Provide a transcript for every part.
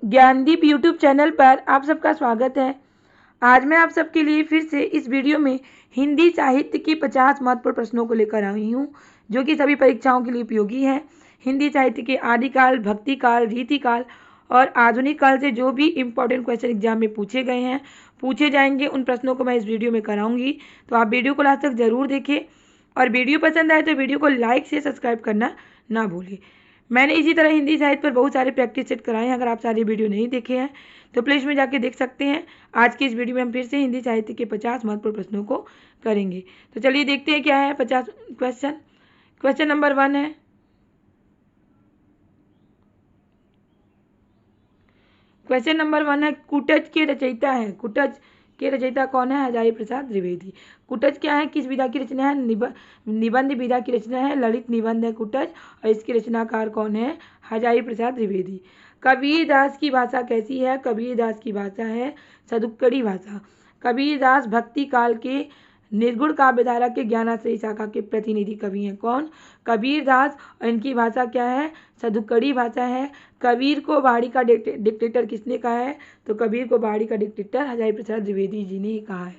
Gyandeep YouTube channel पर आप सबका स्वागत है। आज मैं आप सबके लिए फिर से इस वीडियो में हिंदी साहित्य के 50 महत्वपूर्ण प्रश्नों को लेकर आई हूँ, जो कि सभी परीक्षाओं के लिए उपयोगी है। हिंदी साहित्य के आदिकाल, भक्तिकाल, रीतिकाल और आधुनिक काल से जो भी इम्पोर्टेंट क्वेश्चन एग्जाम में पूछे गए हैं, पूछे जाएंगे, उन प्रश्नों को मैं इस वीडियो में कराऊंगी। तो आप वीडियो को लास्ट तक जरूर देखें और वीडियो पसंद आए तो वीडियो को लाइक से सब्सक्राइब करना ना भूलें। मैंने इसी तरह हिंदी साहित्य पर बहुत सारे प्रैक्टिस सेट कराए हैं। अगर आप सारी वीडियो नहीं देखे हैं तो प्ले में जाके देख सकते हैं। आज की इस वीडियो में हम फिर से हिंदी साहित्य के 50 महत्वपूर्ण प्रश्नों को करेंगे। तो चलिए देखते हैं क्या है 50 क्वेश्चन। क्वेश्चन नंबर 1 है, क्वेश्चन नंबर 1 है, कुटज के रचयिता है। कुटज के रचयिता कौन है? हजारी प्रसाद द्विवेदी। कुटज क्या है? किस विधा की रचना है? निबंध विधा की रचना है। ललित निबंध है कुटज और इसके रचनाकार कौन है? हजारी प्रसाद द्विवेदी। कबीरदास की भाषा कैसी है? कबीरदास की भाषा है सदुक्कड़ी भाषा। कबीरदास भक्ति काल के निर्गुण काव्यधारा के ज्ञानाश्रयी शाखा के प्रतिनिधि कवि हैं। कौन? कबीरदास। और इनकी भाषा क्या है? सदुक्कड़ी भाषा है। कबीर को बाड़ी का डिक्टेटर किसने कहा है? तो कबीर को बाड़ी का डिक्टेटर हजारी प्रसाद द्विवेदी जी ने ही कहा है।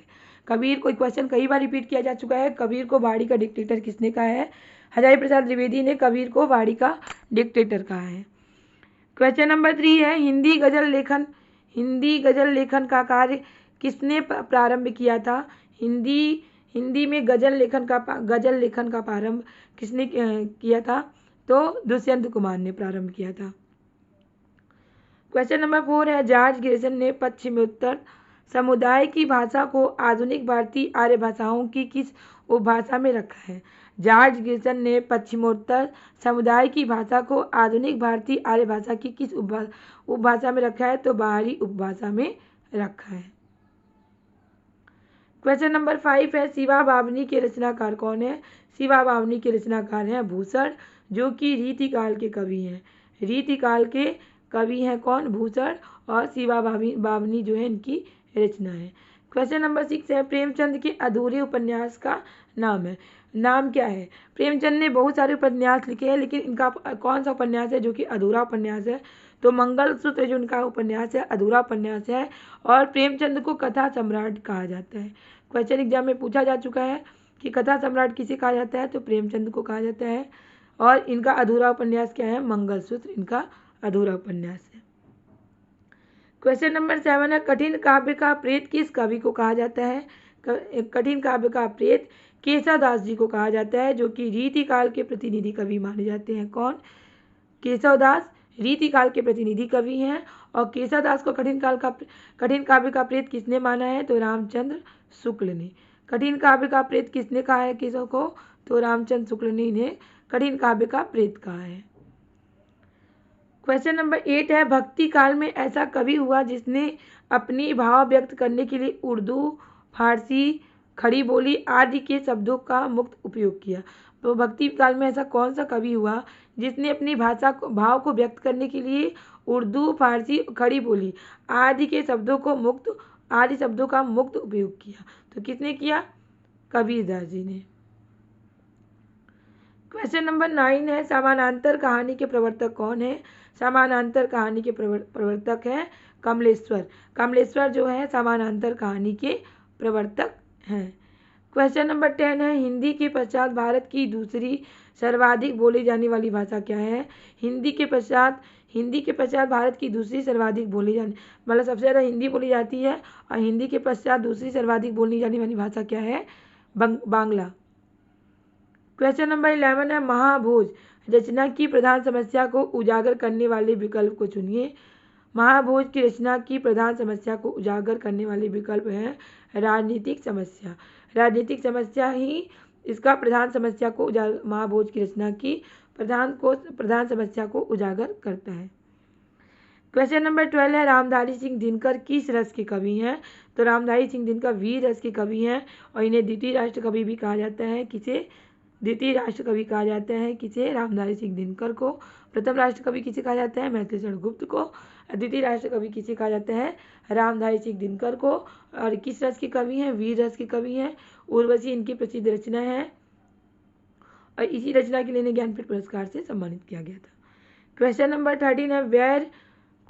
कबीर को क्वेश्चन कई बार रिपीट किया जा चुका है। कबीर को बाड़ी का डिक्टेटर किसने कहा है? हजारी प्रसाद द्विवेदी ने कबीर को बाड़ी का डिक्टेटर कहा है। क्वेश्चन नंबर 3 है, हिंदी गजल लेखन का कार्य किसने प्रारंभ किया था? हिंदी में गजल लेखन का प्रारंभ किसने किया था? तो दुष्यंत कुमार ने प्रारंभ किया था। क्वेश्चन नंबर 4 है, जॉर्ज ग्रेसन ने पश्चिमोत्तर समुदाय की भाषा को आधुनिक भारतीय आर्य भाषाओं की किस उपभाषा में रखा है? जॉर्ज ग्रेसन ने पश्चिमोत्तर समुदाय की भाषा को आधुनिक भारतीय आर्य भाषा की किस उपभाषा में रखा है? तो बाहरी उपभाषा में रखा है। क्वेश्चन नंबर 5 है, शिवा बावनी के रचनाकार कौन है? शिवा बावनी के रचनाकार हैं भूषण, जो कि रीतिकाल के कवि हैं। रीतिकाल के कवि हैं कौन? भूषण। और शिवा बावनी जो है इनकी रचना है। क्वेश्चन नंबर 6 है, प्रेमचंद के अधूरे उपन्यास का नाम है। नाम क्या है? प्रेमचंद ने बहुत सारे उपन्यास लिखे हैं, लेकिन इनका कौन सा उपन्यास है जो कि अधूरा उपन्यास है? तो मंगलसूत्र जो इनका उपन्यास है अधूरा उपन्यास है। और प्रेमचंद को कथा सम्राट कहा जाता है। क्वेश्चन एग्जाम में पूछा जा चुका है कि कथा सम्राट किसे कहा जाता है? तो प्रेमचंद को कहा जाता है। और इनका अधूरा उपन्यास क्या है? मंगलसूत्र इनका अधूरा उपन्यास है। क्वेश्चन नंबर 7 है, कठिन काव्य का प्रेत किस कवि को कहा जाता है? कठिन काव्य का प्रेत केशवदास जी को कहा जाता है, जो कि रीतिकाल के प्रतिनिधि कवि माने जाते हैं। कौन? केशवदास रीतिकाल के प्रतिनिधि कवि हैं। और केशवदास को कठिन काव्य का प्रेत किसने माना है? तो रामचंद्र शुक्ल ने। कठिन काव्य का प्रेत किसने कहा है केशव को? तो रामचंद्र शुक्ल ने इन्हें कठिन काव्य का प्रेत कहा है। क्वेश्चन नंबर 8 है, भक्ति काल में ऐसा कवि हुआ जिसने अपनी भाव व्यक्त करने के लिए उर्दू, फारसी, खड़ी बोली आदि के शब्दों का मुक्त उपयोग किया। तो भक्ति काल में ऐसा कौन सा कवि हुआ जिसने अपनी भाव को व्यक्त करने के लिए उर्दू, फारसी, खड़ी बोली आदि शब्दों का मुक्त उपयोग किया? तो किसने किया? कबीरदास जी ने। क्वेश्चन नंबर 9 है, समानांतर कहानी के प्रवर्तक कौन है? समानांतर कहानी के प्रवर्तक हैं कमलेश्वर। कमलेश्वर जो है समानांतर कहानी के प्रवर्तक हैं। क्वेश्चन नंबर 10 है, हिंदी के पश्चात भारत की दूसरी सर्वाधिक बोली जाने वाली भाषा क्या है? हिंदी के पश्चात भारत की दूसरी सर्वाधिक बोली जाने मतलब सबसे ज़्यादा हिंदी बोली जाती है, और हिंदी के पश्चात दूसरी सर्वाधिक बोली जाने वाली भाषा क्या है? बांग्ला। क्वेश्चन नंबर 11 है, महाभोज रचना की प्रधान समस्या को उजागर करने वाले विकल्प को चुनिए। महाभोज की रचना की प्रधान समस्या को उजागर करने वाले विकल्प हैं राजनीतिक समस्या। राजनीतिक समस्या ही इसका प्रधान समस्या को महाभोज की रचना की प्रधान समस्या को उजागर करता है। क्वेश्चन नंबर 12 है, रामधारी सिंह दिनकर किस रस के कवि हैं? तो रामधारी सिंह दिनकर वीर रस के कवि हैं, और इन्हें द्वितीय राष्ट्र कवि भी कहा जाता है। किसे द्वितीय राष्ट्र कवि कहा जाता है? किसे? रामधारी सिंह दिनकर को। प्रथम राष्ट्र कवि किसे कहा जाता है? मैथिलीशरण गुप्त को। द्वितीय राष्ट्र कवि किसे कहा जाता है? रामधारी सिंह दिनकर को। और किस रस के कवि हैं? वीर रस के कवि हैं। उर्वशी इनकी प्रसिद्ध रचना है, और इसी रचना के लिए इन्हें ज्ञानपीठ पुरस्कार से सम्मानित किया गया था। क्वेश्चन नंबर 13 है, वेयर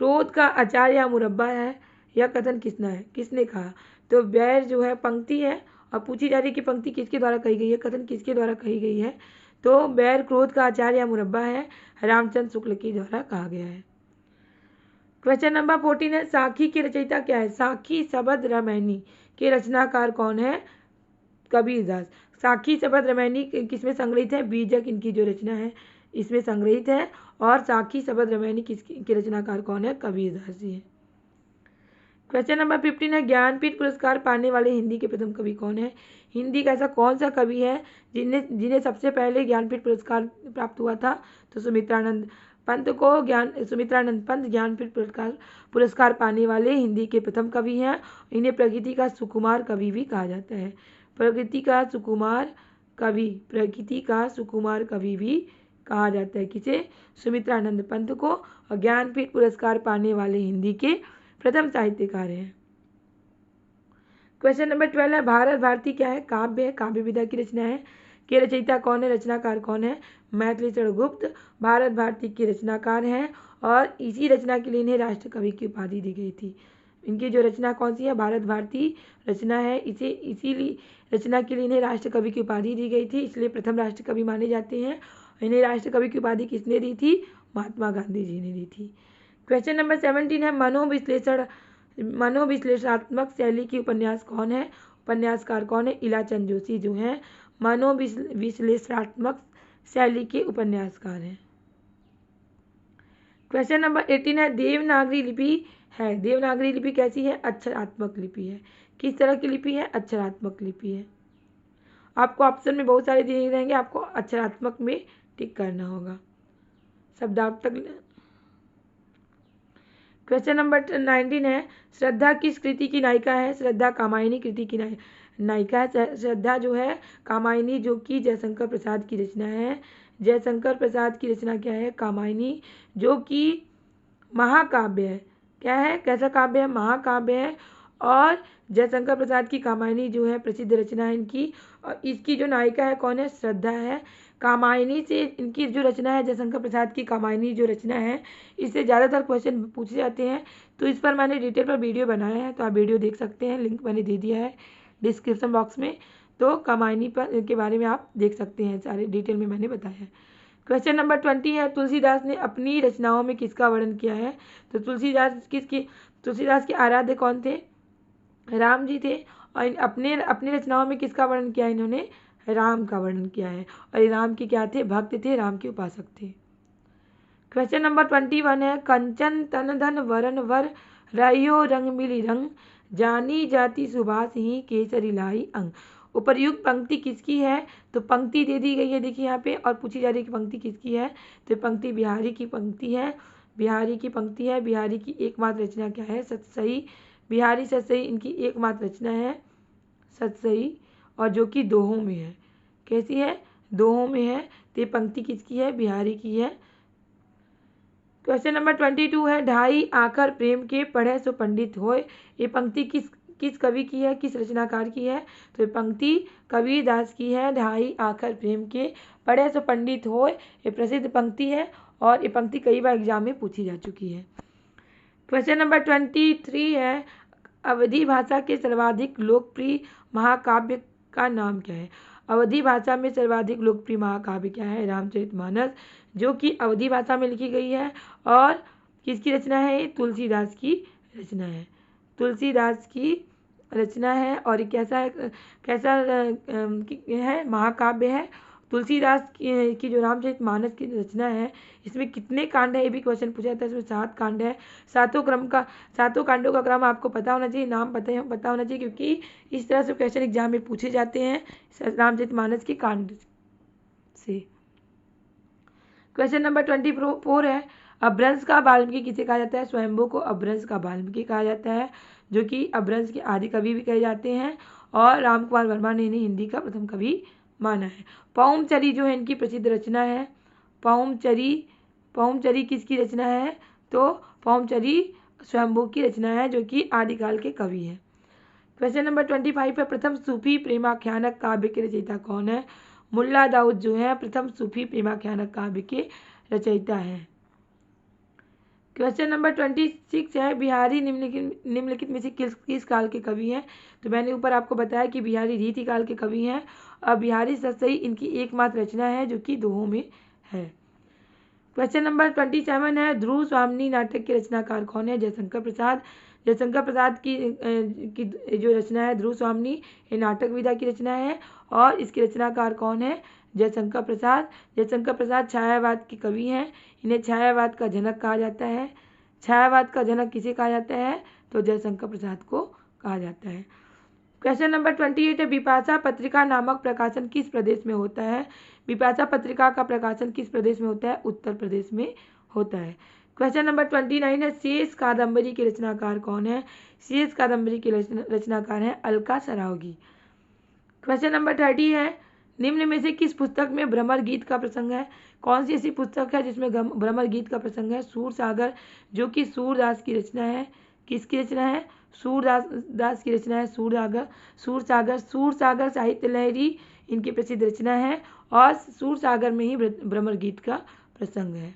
क्रोध का अचार या मुरब्बा है, यह कथन किसने कहा? तो बैर जो है पंक्ति है और पूछी जा रही है कि पंक्ति किसके द्वारा कही गई है, कथन किसके द्वारा कही गई है? तो बैर क्रोध का अचार या मुरब्बा है, रामचंद्र शुक्ल के द्वारा कहा गया है। क्वेश्चन नंबर 14 है, साखी की रचयिता क्या है? साखी शबद रामायणी के रचनाकार कौन है? कबीरदास। साखी शबद रामायणी किसमें संग्रहित है? बीजक इनकी जो रचना है इसमें संग्रहित है। और साखी शबद रामायणी किसके रचनाकार कौन है? कबीरदास जी है। क्वेश्चन नंबर 15 है, ज्ञानपीठ पुरस्कार पाने वाले हिंदी के प्रथम कवि कौन है? हिंदी का ऐसा कौन सा कवि है जिन्हें सबसे पहले ज्ञानपीठ पुरस्कार प्राप्त हुआ था? तो सुमित्रानंद पंत को सुमित्रानंद पंत ज्ञानपीठ पुरस्कार पाने वाले हिंदी के प्रथम कवि हैं। इन्हें प्रकृति का सुकुमार कवि भी कहा जाता है। प्रकृति का सुकुमार कवि भी कहा जाता है। किसे? सुमित्रानंद पंत को। और ज्ञानपीठ पुरस्कार पाने वाले हिंदी के प्रथम साहित्यकार हैं। क्वेश्चन नंबर 12 है, भारत भारती क्या है? काव्य है, काव्य विधा की रचना है। के रचयिता कौन है? रचनाकार कौन है? मैथिलीशरण गुप्त भारत भारती के रचनाकार हैं और इसी रचना के लिए इन्हें राष्ट्र कवि की उपाधि दी गई थी। इनकी जो रचना कौन सी है? भारत भारती रचना है। इसीलिए रचना के लिए इन्हें राष्ट्र कवि की उपाधि दी गई थी, इसलिए प्रथम राष्ट्र कवि माने जाते हैं। इन्हें राष्ट्र कवि की उपाधि किसने दी थी? महात्मा गांधी जी ने दी थी। क्वेश्चन नंबर 17 है, मनोविश्लेषणात्मक शैली की उपन्यास कौन है? उपन्यासकार कौन है? इलाचंद जोशी जो हैं मनोविश्लेषणात्मक शैली के उपन्यासकार हैं। क्वेश्चन नंबर 18 है, देवनागरी लिपि है। देवनागरी लिपि कैसी है? अक्षरात्मक लिपि है। किस तरह की लिपि है? अक्षरात्मक लिपि है। आपको ऑप्शन में बहुत सारे दिए रहेंगे, आपको अक्षरात्मक में टिक करना होगा। शब्दार्थक। क्वेश्चन नंबर 19 है, श्रद्धा किस कृति की नायिका है? श्रद्धा कामायनी कृति की नायिका है। श्रद्धा जो है कामायनी, जो कि जयशंकर प्रसाद की रचना है। जयशंकर प्रसाद की रचना क्या है? कामायनी, जो कि महाकाव्य है। क्या है? कैसा काव्य है? महाकाव्य है। और जयशंकर प्रसाद की कामायनी जो है प्रसिद्ध रचना है इनकी। और इसकी जो नायिका है कौन है? श्रद्धा है। कामायनी से इनकी जो रचना है, जयशंकर प्रसाद की कामायनी जो रचना है, इससे ज़्यादातर क्वेश्चन पूछे जाते हैं। तो इस पर मैंने डिटेल पर वीडियो बनाया है, तो आप वीडियो देख सकते हैं, लिंक मैंने दे दिया है डिस्क्रिप्शन बॉक्स में। तो कामायनी पर के बारे में आप देख सकते हैं, सारे डिटेल में मैंने बताया है। क्वेश्चन नंबर 20 है, तुलसीदास ने अपनी रचनाओं में किसका वर्णन किया है? तो तुलसीदास के आराध्य कौन थे? राम जी थे। और अपनी रचनाओं में किसका वर्णन किया? इन्होंने राम का वर्णन किया है। और राम के क्या थे? भक्त थे, राम के उपासक थे। क्वेश्चन नंबर 21 है, कंचन तन धन वरन वर रहियो रंग मिली रंग जानी जाति सुभाष ही केसरी लाई अंग। उपर्युक्त पंक्ति किसकी है? तो पंक्ति दे दी गई है, देखिए यहाँ पे, और पूछी जा रही है कि पंक्ति किसकी है? तो पंक्ति बिहारी की पंक्ति है। बिहारी की पंक्ति है। बिहारी की एकमात्र रचना क्या है? सतसई। बिहारी सतसई इनकी एकमात्र रचना है, सतसई, और जो कि दोहों में है। कैसी है? दोहों में है। तो ये पंक्ति किसकी है? बिहारी की है। क्वेश्चन नंबर 22 है, ढाई आखर प्रेम के पढ़े सो पंडित होए। ये पंक्ति किस कवि की है? किस रचनाकार की है? तो ये पंक्ति कबीरदास की है। ढाई आखर प्रेम के पढ़े सो पंडित होए, ये प्रसिद्ध पंक्ति है और ये पंक्ति कई बार एग्जाम में पूछी जा चुकी है। क्वेश्चन नंबर 23 है, अवधी भाषा के सर्वाधिक लोकप्रिय महाकाव्य का नाम क्या है? अवधी भाषा में सर्वाधिक लोकप्रिय महाकाव्य क्या है? रामचरितमानस, जो कि अवधी भाषा में लिखी गई है। और किसकी रचना है? तुलसीदास की रचना है। तुलसीदास की रचना है। और कैसा है? महाकाव्य है। तुलसीदास की जो रामचरितमानस की रचना है, इसमें कितने कांड है? ये भी क्वेश्चन पूछा जाता है। इसमें 7 कांड है। सातों कांडों का क्रम आपको पता होना चाहिए, नाम पता होना चाहिए, क्योंकि इस तरह से क्वेश्चन एग्जाम में पूछे जाते हैं रामचरितमानस के कांड से। क्वेश्चन नंबर 24 है, अपभ्रंश का वाल्मीकि किसे कहा जाता है? स्वयंभू को अपभ्रंश का वाल्मीकि कहा जाता है, जो कि अपभ्रंश के आदि कवि भी कहे जाते हैं। और रामकुमार वर्मा ने इन्हें हिंदी का प्रथम कवि माना है। पौमचरी जो है इनकी प्रसिद्ध रचना है। पौमचरी किसकी रचना है? तो पौमचरी स्वयंभू की रचना है, जो कि आदिकाल के कवि हैं। क्वेश्चन नंबर 25 है, प्रथम सूफी प्रेमाख्यानक काव्य के रचयिता कौन है? मुल्ला दाऊद जो है प्रथम सूफी प्रेमाख्यानक काव्य के रचयिता हैं। क्वेश्चन नंबर 26 है, बिहारी निम्नलिखित में से किस काल के कवि हैं? तो मैंने ऊपर आपको बताया कि बिहारी रीति काल के कवि हैं और बिहारी सतसई इनकी एकमात्र रचना है जो कि दोहों में है। क्वेश्चन नंबर 27 है, ध्रुव स्वामिनी नाटक के रचनाकार कौन है? जयशंकर प्रसाद। जयशंकर प्रसाद की जो रचना है ध्रुव स्वामिनी, ये नाटक विधा की रचना है और इसके रचनाकार कौन है? जयशंकर प्रसाद। जयशंकर प्रसाद छायावाद के कवि हैं, इन्हें छायावाद का जनक कहा जाता है। छायावाद का जनक किसे कहा जाता है? तो जयशंकर प्रसाद को कहा जाता है। क्वेश्चन नंबर 28 है, बिपाशा पत्रिका नामक प्रकाशन किस प्रदेश में होता है? बिपाशा पत्रिका का प्रकाशन किस प्रदेश में होता है? उत्तर प्रदेश में होता है। क्वेश्चन नंबर 29 है, शेष कादम्बरी के रचनाकार कौन है? शेष कादम्बरी के रचनाकार है अलका सरावगी। क्वेश्चन नंबर 30 है, निम्न में से किस पुस्तक में भ्रमर गीत का प्रसंग है? कौन सी ऐसी पुस्तक है जिसमें भ्रमर गीत का प्रसंग है? सूरसागर, जो कि सूरदास की रचना है। किसकी रचना है? सूरदास की रचना है सूरसागर। सूरसागर साहित्य लहरी इनकी प्रसिद्ध रचना है और सूरसागर में ही भ्रमर गीत का प्रसंग है।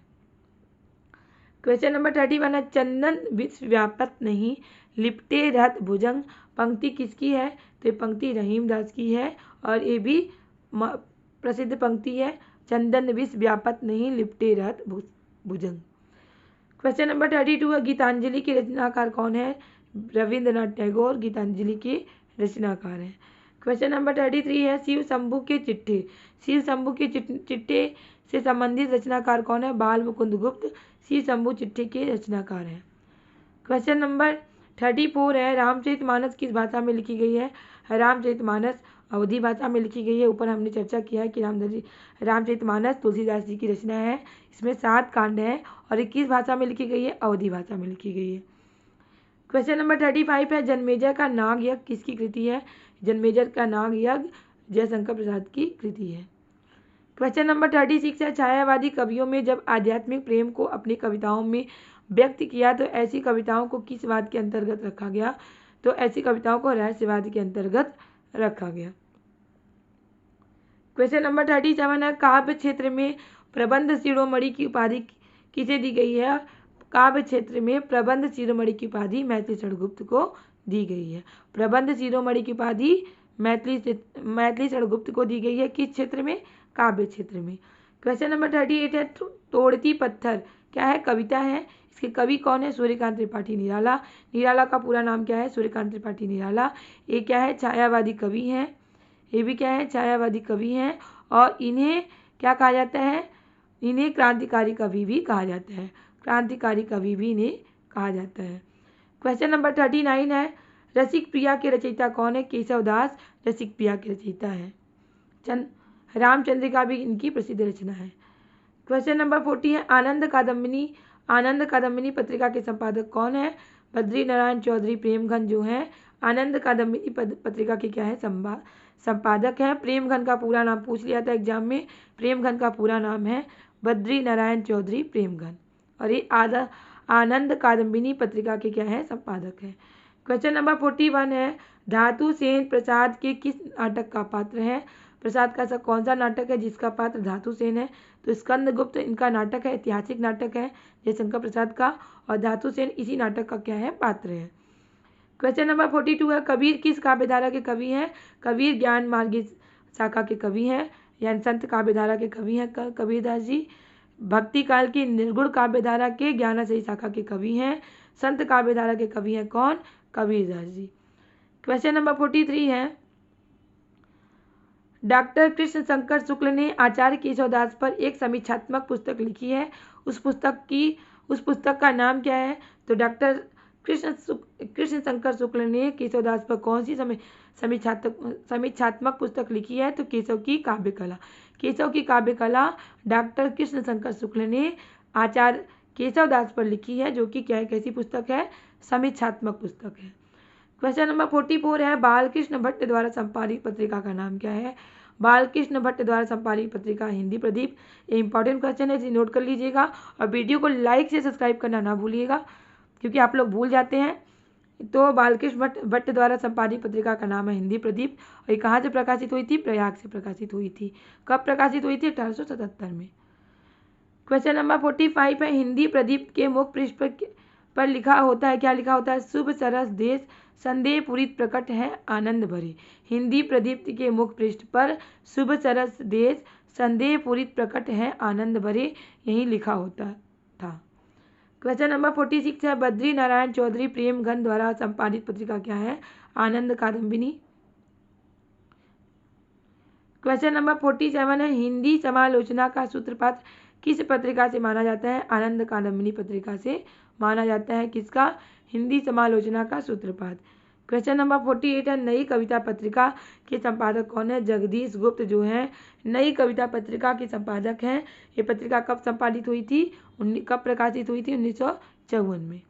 क्वेश्चन नंबर 31 है, चंदन विश्व व्यापत नहीं लिपटे रहत भुजंग, पंक्ति किसकी है? तो ये पंक्ति रहीमदास की है और ये भी प्रसिद्ध पंक्ति है, चंदन विश्व व्यापत नहीं लिपटे रहत भुजंग। क्वेश्चन नंबर 32 है, गीतांजलि के रचनाकार कौन है? रविंद्रनाथ टैगोर गीतांजलि के रचनाकार हैं। क्वेश्चन नंबर 33 है, शिव शंभू के चिट्ठे। शिव शंभू के चिट्ठे से संबंधित रचनाकार कौन है? बाल मुकुंद गुप्त शिव शंभू चिट्ठे के रचनाकार हैं। क्वेश्चन नंबर 34 है, रामचरितमानस किस भाषा में लिखी गई है? रामचरितमानस अवधी भाषा में लिखी गई है। ऊपर हमने चर्चा किया है कि रामचरितमानस तुलसीदास जी की रचना है। इसमें 7 कांड हैं और 21 भाषा में लिखी गई है, अवधी भाषा में लिखी गई है। क्वेश्चन नंबर 35 है, जन्मेजय का नाग यज्ञ किसकी कृति है? जन्मेजय का नाग यज्ञ जयशंकर प्रसाद की कृति है। क्वेश्चन नंबर 36 है, छायावादी कवियों में जब आध्यात्मिक प्रेम को अपनी कविताओं में व्यक्त किया तो ऐसी कविताओं को किस वाद के अंतर्गत रखा गया? तो ऐसी कविताओं को रहस्यवाद के अंतर्गत रखा गया। क्वेश्चन नंबर 37 है, काव्य क्षेत्र में प्रबंध शिरोमणि की उपाधि किसे दी गई है? काव्य क्षेत्र में प्रबंध शिरोमणि की उपाधि मैथिली शरणगुप्त को दी गई है। प्रबंध शिरोमणि की उपाधि मैथिली शरणगुप्त को दी गई है। किस क्षेत्र में? काव्य क्षेत्र में। क्वेश्चन नंबर 38 है, तोड़ती पत्थर क्या है? कविता है। इसके कवि कौन है? सूर्यकांत त्रिपाठी निराला। निराला का पूरा नाम क्या है? सूर्यकांत त्रिपाठी निराला। ये क्या है? छायावादी कवि हैं। ये भी क्या है? छायावादी कवि हैं और इन्हें क्या कहा जाता है? इन्हें क्रांतिकारी कवि भी कहा जाता है। क्रांतिकारी कवि भी इन्हें कहा जाता है। क्वेश्चन नंबर 39 है, रसिक प्रिया के रचयिता कौन है? केशवदास रसिक प्रिया के रचयिता है। रामचंद्रिका भी इनकी प्रसिद्ध रचना है। क्वेश्चन नंबर 40 है, आनंद कादम्बिनी पत्रिका के संपादक कौन है? बद्री नारायण चौधरी प्रेमघन जो हैं आनंद कादम्बिनी पत्रिका के क्या है? संपादक हैं। प्रेमघन का पूरा नाम पूछ लिया था एग्जाम में। प्रेमघन का पूरा नाम है बद्री नारायण चौधरी प्रेमघन और ये आनंद कादम्बिनी पत्रिका के क्या है? संपादक है। क्वेश्चन नंबर 41 है, धातु सेन प्रसाद के किस नाटक का पात्र है? प्रसाद का ऐसा कौन सा नाटक है जिसका पात्र धातु सेन है? तो स्कंदगुप्त इनका नाटक है, ऐतिहासिक नाटक है जयशंकर प्रसाद का और धातु सेन इसी नाटक का क्या है? पात्र है। क्वेश्चन नंबर 42 है, कबीर किस काव्यधारा के कवि हैं? कबीर ज्ञान मार्गी शाखा के कवि हैं, यानी संत काव्यधारा के कवि हैं कबीरदास जी। भक्ति काल की निर्गुण काव्यधारा के ज्ञानाश्रयी शाखा के कवि हैं। संत काव्यधारा के कवि हैं कौन? कबीरदास जी। क्वेश्चन नंबर 43 है, डॉक्टर कृष्ण शंकर शुक्ल ने आचार्य केशवदास पर एक समीक्षात्मक पुस्तक लिखी है। उस पुस्तक का नाम क्या है? तो डॉक्टर कृष्ण शंकर शुक्ल ने केशवदास पर कौन सी समीक्षात्मक पुस्तक लिखी है? तो केशव की काव्य कला। केशव की काव्य कला डॉक्टर कृष्ण शंकर शुक्ल ने आचार्य केशवदास पर लिखी है, जो कि क्या है? कैसी पुस्तक है? समीक्षात्मक पुस्तक है। क्वेश्चन नंबर 44 है, बालकृष्ण भट्ट द्वारा संपादित पत्रिका का नाम क्या है? बालकृष्ण भट्ट द्वारा संपादित पत्रिका हिंदी प्रदीप। ये इंपॉर्टेंट क्वेश्चन है, इसे नोट कर लीजिएगा और वीडियो को लाइक से सब्सक्राइब करना ना भूलिएगा क्योंकि आप लोग भूल जाते हैं। तो बालकृष्ण भट्ट द्वारा संपादित पत्रिका का नाम है हिंदी प्रदीप और ये कहाँ से प्रकाशित हुई थी? प्रयाग से प्रकाशित हुई थी। कब प्रकाशित हुई थी? 1877 में। क्वेश्चन नंबर 45 है, हिंदी प्रदीप के मुख पृष्ठ पर लिखा होता है, क्या लिखा होता है? शुभ सरस देश संदेह पूरित प्रकट है आनंद भरे। हिंदी प्रदीप के मुख पृष्ठ पर शुभ सरस देश संदेह पूरित प्रकट है आनंद भरे, यही लिखा होता था। क्वेश्चन नंबर 46 है, बद्री नारायण चौधरी प्रेमगन द्वारा संपादित पत्रिका क्या है? आनंद कादम्बिनी। क्वेश्चन नंबर 47 है, हिंदी समालोचना का सूत्रपात किस पत्रिका से माना जाता है? आनंद कादम्बिनी पत्रिका से माना जाता है। किसका? हिंदी समालोचना का सूत्रपात। क्वेश्चन नंबर 48 है, नई कविता पत्रिका के संपादक कौन है? जगदीश गुप्त जो है नई कविता पत्रिका के संपादक हैं। ये पत्रिका कब संपादित हुई थी? कब प्रकाशित हुई थी? 1954 में।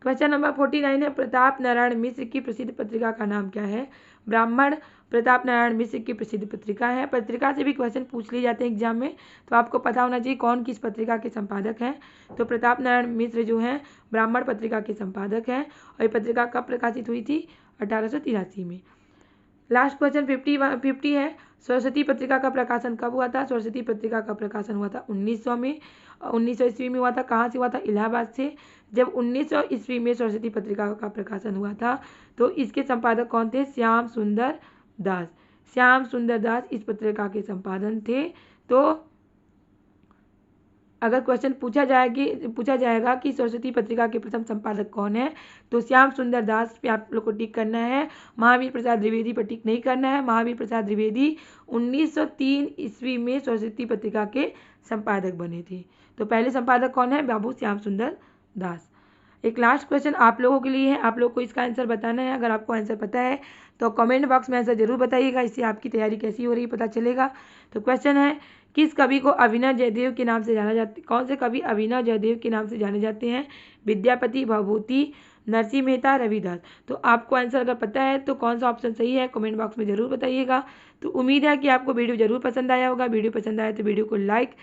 क्वेश्चन नंबर 49 है, प्रताप नारायण मिश्र की प्रसिद्ध पत्रिका का नाम क्या है? ब्राह्मण प्रताप नारायण मिश्र की प्रसिद्ध पत्रिका है। पत्रिका से भी क्वेश्चन पूछ लिए जाते हैं एग्जाम में, तो आपको पता होना चाहिए कौन किस पत्रिका के संपादक हैं। तो प्रताप नारायण मिश्र जो हैं ब्राह्मण पत्रिका के संपादक हैं, और ये पत्रिका कब प्रकाशित हुई थी? 1883 में। लास्ट क्वेश्चन 50 है, सरस्वती पत्रिका का प्रकाशन कब हुआ था? सरस्वती पत्रिका का प्रकाशन हुआ था 1900 में, 1900 ईस्वी में हुआ था। कहाँ से हुआ था? इलाहाबाद से। जब 1900 ईस्वी में सरस्वती पत्रिका का प्रकाशन हुआ था तो इसके संपादक कौन थे? श्याम सुंदर दास। श्याम सुंदर दास इस पत्रिका के संपादन थे। तो अगर क्वेश्चन पूछा जाएगा कि सरस्वती पत्रिका के प्रथम संपादक कौन है, तो श्याम सुंदर दास पे आप लोग को टिक करना है, महावीर प्रसाद द्विवेदी पर टिक नहीं करना है। महावीर प्रसाद द्विवेदी 1903 ईस्वी में सरस्वती पत्रिका के संपादक बने थे। तो पहले संपादक कौन है? बाबू श्याम सुंदर दास। एक लास्ट क्वेश्चन आप लोगों के लिए है, आप लोग को इसका आंसर बताना है। अगर आपको आंसर पता है तो कमेंट बॉक्स में आंसर जरूर बताइएगा, इससे आपकी तैयारी कैसी हो रही है पता चलेगा। तो क्वेश्चन है, किस कवि को अभिनव जयदेव के नाम से जाना जाता? कौन से कवि अभिनव जयदेव के नाम से जाने जाते हैं? विद्यापति, भवभूति, नरसिंह मेहता, रविदास। तो आपको आंसर अगर पता है तो कौन सा ऑप्शन सही है कमेंट बॉक्स में जरूर बताइएगा। तो उम्मीद है कि आपको वीडियो जरूर पसंद आया होगा। वीडियो पसंद आया तो वीडियो को लाइक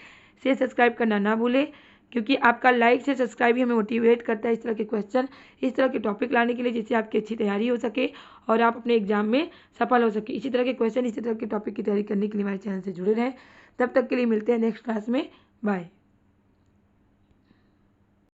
से सब्सक्राइब करना ना भूलें, क्योंकि आपका लाइक से सब्सक्राइब ही हमें मोटिवेट करता है इस तरह के क्वेश्चन, इस तरह के टॉपिक लाने के लिए, जिससे आपकी अच्छी तैयारी हो सके और आप अपने एग्जाम में सफल हो सके। इसी तरह के क्वेश्चन, इसी तरह के टॉपिक की तैयारी करने के लिए हमारे चैनल से जुड़े रहें। तब तक के लिए मिलते हैं नेक्स्ट क्लास में। बाय।